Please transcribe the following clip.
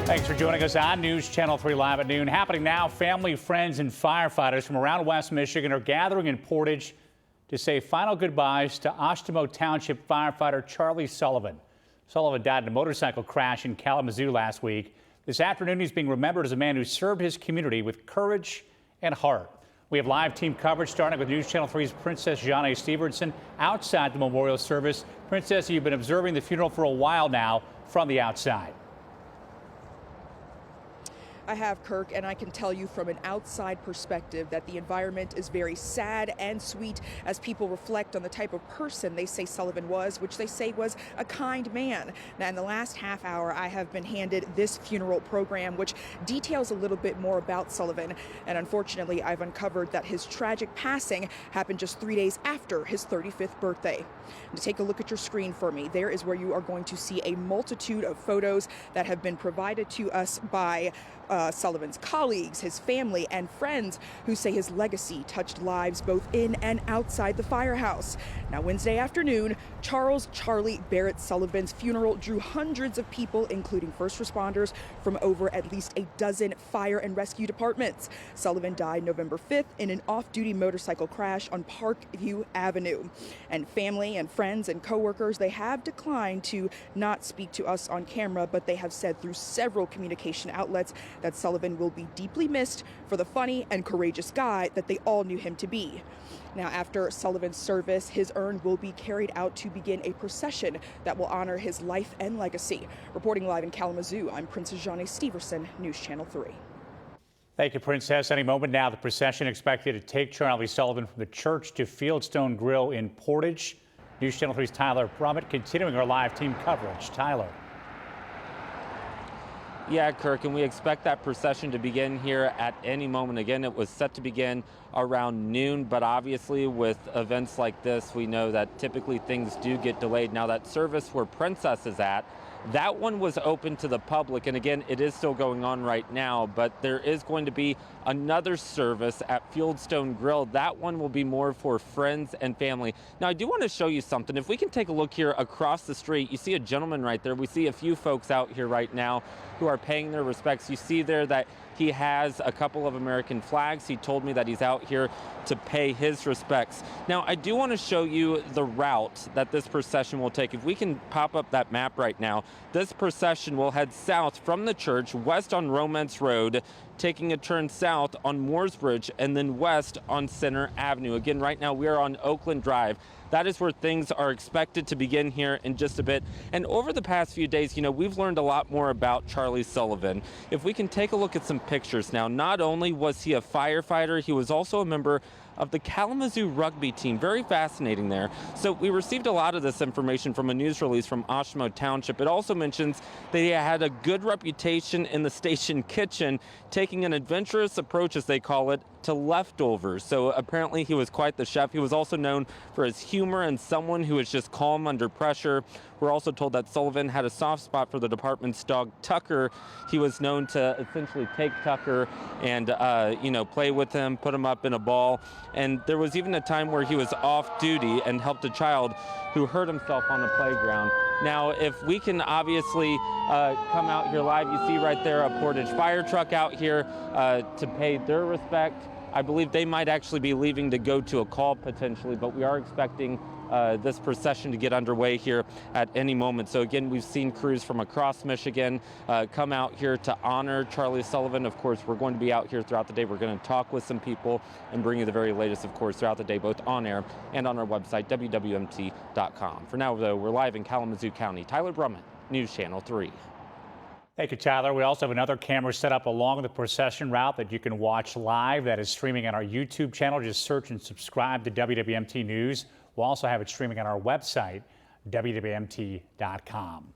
Thanks for joining us on News Channel 3 Live at noon. Happening now, family, friends, and firefighters from around West Michigan are gathering in Portage to say final goodbyes to Oshtemo Township firefighter Charlie Sullivan. Sullivan died in a motorcycle crash in Kalamazoo last week. This afternoon, he's being remembered as a man who served his community with courage and heart. We have live team coverage starting with News Channel 3's Princess Janae Stevenson outside the memorial service. Princess, you've been observing the funeral for a while now from the outside. I have, Kirk, and I can tell you from an outside perspective that the environment is very sad and sweet as people reflect on the type of person they say Sullivan was, which they say was a kind man. Now, in the last half hour, I have been handed this funeral program, which details a little bit more about Sullivan. And unfortunately, I've uncovered that his tragic passing happened just 3 days after his 35th birthday. And to take a look at your screen for me, there is where you are going to see a multitude of photos that have been provided to us by Sullivan's colleagues, his family, and friends who say his legacy touched lives both in and outside the firehouse. Now, Wednesday afternoon, Charlie Barrett Sullivan's funeral drew hundreds of people, including first responders from over at least a dozen fire and rescue departments. Sullivan died November 5th in an off-duty motorcycle crash on Parkview Avenue. And family and friends and coworkers, they have declined to not speak to us on camera, but they have said through several communication outlets that Sullivan will be deeply missed for the funny and courageous guy that they all knew him to be. Now, after Sullivan's service, his urn will be carried out to begin a procession that will honor his life and legacy. Reporting live in Kalamazoo, I'm Princess Janae Stevenson, News Channel 3. Thank you, Princess. Any moment now, the procession expected to take Charlie Sullivan from the church to Fieldstone Grill in Portage. News Channel 3's Tyler Brummett continuing our live team coverage. Tyler. Yeah, Kirk, and we expect that procession to begin here at any moment. Again, it was set to begin around noon, but obviously with events like this, we know that typically things do get delayed. Now, that service where Princess is at, that one was open to the public, and again, it is still going on right now, but there is going to be another service at Fieldstone Grill. That one will be more for friends and family. Now, I do want to show you something. If we can take a look here across the street, you see a gentleman right there. We see a few folks out here right now who are paying their respects. You see there that he has a couple of American flags. He told me that he's out here to pay his respects. Now, I do want to show you the route that this procession will take. If we can pop up that map right now, this procession will head south from the church, west on Romance Road, taking a turn south on Mooresbridge, and then west on Center Avenue. Again, right now we are on Oakland Drive. That is where things are expected to begin here in just a bit. And over the past few days, we've learned a lot more about Charlie Sullivan. If we can take a look at some pictures now, not only was he a firefighter, he was also a member of the Kalamazoo rugby team. Very fascinating there. So we received a lot of this information from a news release from Oshtemo Township. It also mentions that he had a good reputation in the station kitchen, taking an adventurous approach, as they call it, to leftovers. So apparently he was quite the chef. He was also known for his humor and someone who is just calm under pressure. We're also told that Sullivan had a soft spot for the department's dog, Tucker. He was known to essentially take Tucker and, play with him, put him up in a ball. And there was even a time where he was off duty and helped a child who hurt himself on a playground. Now, if we can obviously come out here live, you see right there a Portage fire truck out here to pay their respect. I believe they might actually be leaving to go to a call potentially, but we are expecting this procession to get underway here at any moment. So again, we've seen crews from across Michigan come out here to honor Charlie Sullivan. Of course, we're going to be out here throughout the day. We're going to talk with some people and bring you the very latest, of course, throughout the day, both on air and on our website, WWMT.com. For now, though, we're live in Kalamazoo County. Tyler Brummett, News Channel 3. Thank you, Tyler. We also have another camera set up along the procession route that you can watch live. That is streaming on our YouTube channel. Just search and subscribe to WWMT News. We'll also have it streaming on our website, WWMT.com.